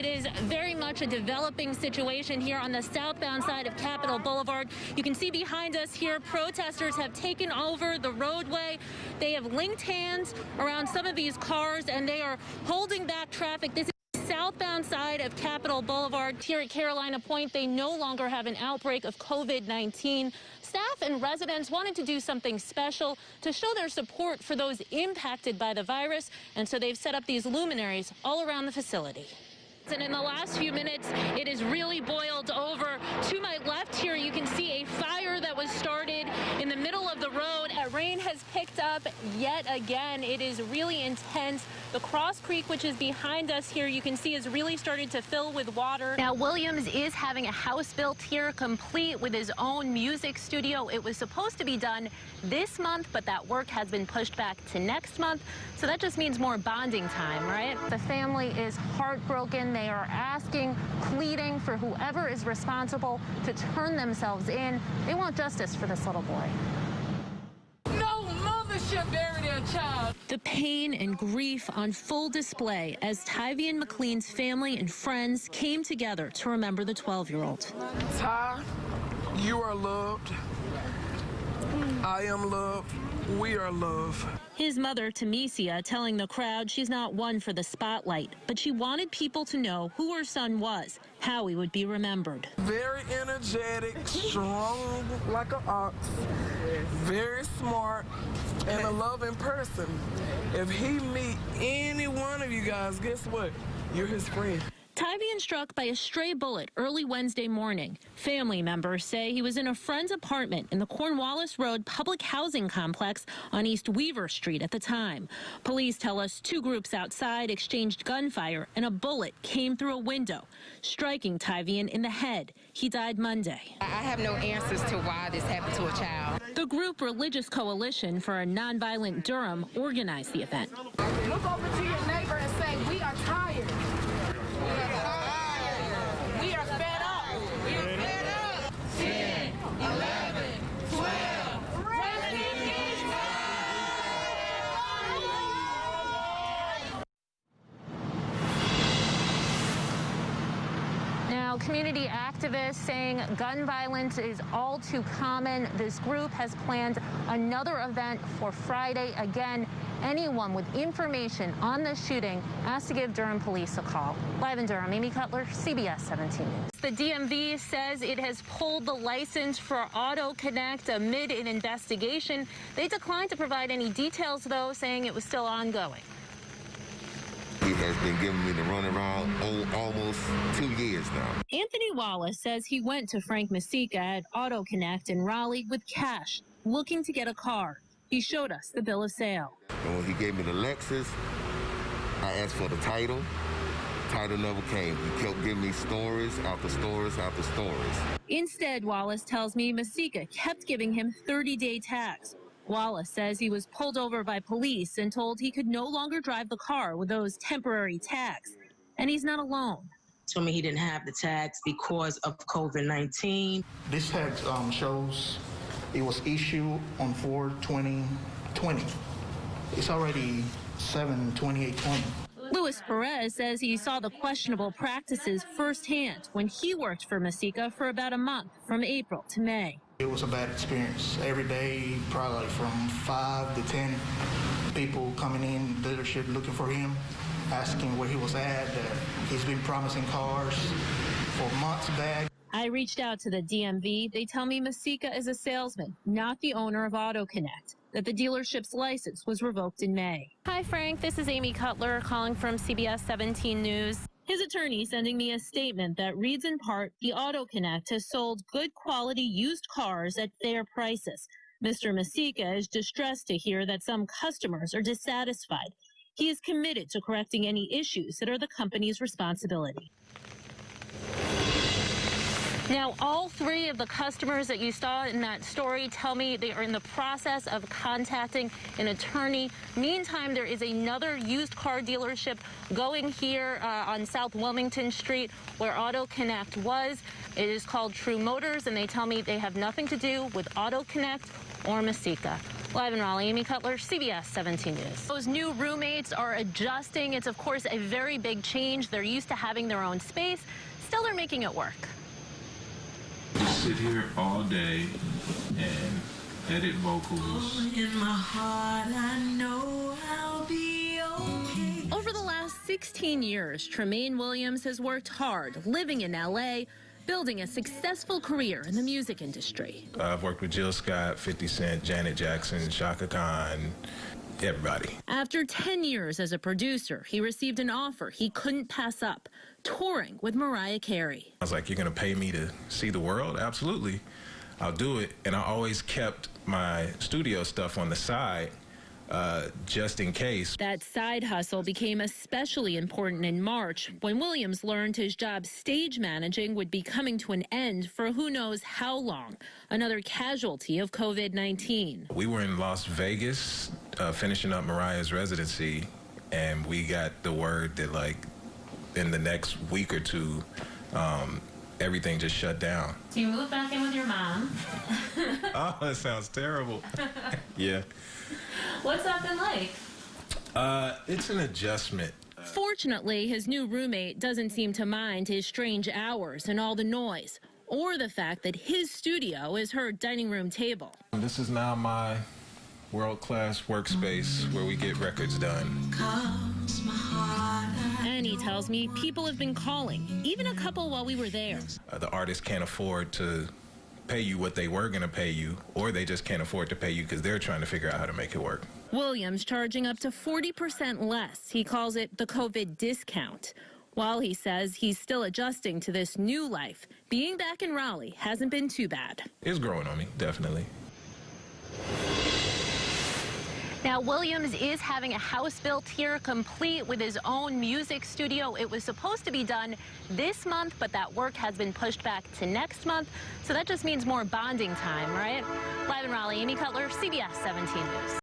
It is very much a developing situation here on the southbound side of Capitol Boulevard. You can see behind us here, protesters have taken over the roadway. They have linked hands around some of these cars, and they are holding back traffic. This is the southbound side of Capitol Boulevard. Here at Carolina Point, they no longer have an outbreak of COVID-19. Staff and residents wanted to do something special to show their support for those impacted by the virus, and so they've set up these luminaries all around the facility. And in the last few minutes, it has really boiled over. To my left here, you can see a fire that was started in the middle of the road. Rain has picked up yet again. It is really intense. The Cross Creek, which is behind us here, you can see has really started to fill with water. Now, Williams is having a house built here, complete with his own music studio. It was supposed to be done this month, but that work has been pushed back to next month. So that just means more bonding time, right? The family is heartbroken. They are asking, pleading for whoever is responsible to turn themselves in. They want justice for this little boy. No mother should bury their child. The pain and grief on full display as Tyvian McLean's family and friends came together to remember the 12-year-old. Ty, you are loved. I am loved. We are loved. His mother, Tamesia, telling the crowd she's not one for the spotlight, but she wanted people to know who her son was, how he would be remembered. Very energetic, strong like an ox, very smart, and a loving person. If he meet any one of you guys, guess what? You're his friend. Tyvian struck by a stray bullet early Wednesday morning. Family members say he was in a friend's apartment in the Cornwallis Road public housing complex on East Weaver Street at the time. Police tell us two groups outside exchanged gunfire and a bullet came through a window, striking Tyvian in the head. He died Monday. I have no answers to why this happened to a child. The group Religious Coalition for a Nonviolent Durham organized the event. Look over to your neighbor and say, we are tired. We are fed up. We are fed up. 10, 11, 12. Rest in peace. Now, community activists saying gun violence is all too common. This group has planned another event for Friday. Again, anyone with information on the shooting asked to give Durham police a call. Live in Durham, Amy Cutler, CBS 17 News. The DMV says it has pulled the license for AutoConnect amid an investigation. They declined to provide any details, though, saying it was still ongoing. He has been giving me the runaround almost 2 years now. Anthony Wallace says he went to Frank Masica at AutoConnect in Raleigh with cash, looking to get a car. He showed us the bill of sale. And when he gave me the Lexus, I asked for the title. Title never came. He kept giving me stories after stories after stories. Instead, Wallace tells me Masica kept giving him 30-day tags. Wallace says he was pulled over by police and told he could no longer drive the car with those temporary tags. And he's not alone. Told me he didn't have the tags because of COVID-19. This tag shows it was issued on 4/20/20. It's already 7/28/20. Luis Perez says he saw the questionable practices firsthand when he worked for Masica for about a month, from April to May. It was a bad experience. Every day, probably like from 5 to 10 people coming in dealership looking for him, asking where he was at. He's been promising cars for months back. I reached out to the DMV. They tell me Masica is a salesman, not the owner of AutoConnect, that the dealership's license was revoked in May. Hi, Frank. This is Amy Cutler calling from CBS 17 News. His attorney sending me a statement that reads in part, the AutoConnect has sold good quality used cars at fair prices. Mr. Masica is distressed to hear that some customers are dissatisfied. He is committed to correcting any issues that are the company's responsibility. Now, all three of the customers that you saw in that story tell me they are in the process of contacting an attorney. Meantime, there is another used car dealership going here on South Wilmington Street where AutoConnect was. It is called True Motors, and they tell me they have nothing to do with AutoConnect or Masica. Live in Raleigh, Amy Cutler, CBS 17 News. Those new roommates are adjusting. It's, of course, a very big change. They're used to having their own space. Still, they're making it work. Just sit here all day and edit vocals. In my heart, I know I'll be okay. Over the last 16 years, Tremaine Williams has worked hard, living in L.A., building a successful career in the music industry. I've worked with Jill Scott, 50 Cent, Janet Jackson, Shaka Khan, everybody. After 10 years as a producer, he received an offer he couldn't pass up, touring with Mariah Carey. I was like, you're going to pay me to see the world? Absolutely. I'll do it. And I always kept my studio stuff on the side just in case. That side hustle became especially important in March when Williams learned his job stage managing would be coming to an end for who knows how long, another casualty of COVID-19. We were in Las Vegas finishing up Mariah's residency, and we got the word that, like, in the next week or two, everything just shut down. So you moved back in with your mom. Oh, that sounds terrible. Yeah. What's that been like? It's an adjustment. Fortunately, his new roommate doesn't seem to mind his strange hours and all the noise, or the fact that his studio is her dining room table. This is now my world-class workspace where we get records done. And he tells me people have been calling, even a couple while we were there. The artists can't afford to pay you what they were going to pay you, or they just can't afford to pay you because they're trying to figure out how to make it work. Williams charging up to 40% less. He calls it the COVID discount. While he says he's still adjusting to this new life, being back in Raleigh hasn't been too bad. It's growing on me, definitely. Now, Williams is having a house built here, complete with his own music studio. It was supposed to be done this month, but that work has been pushed back to next month. So that just means more bonding time, right? Live in Raleigh, Amy Cutler, CBS 17 News.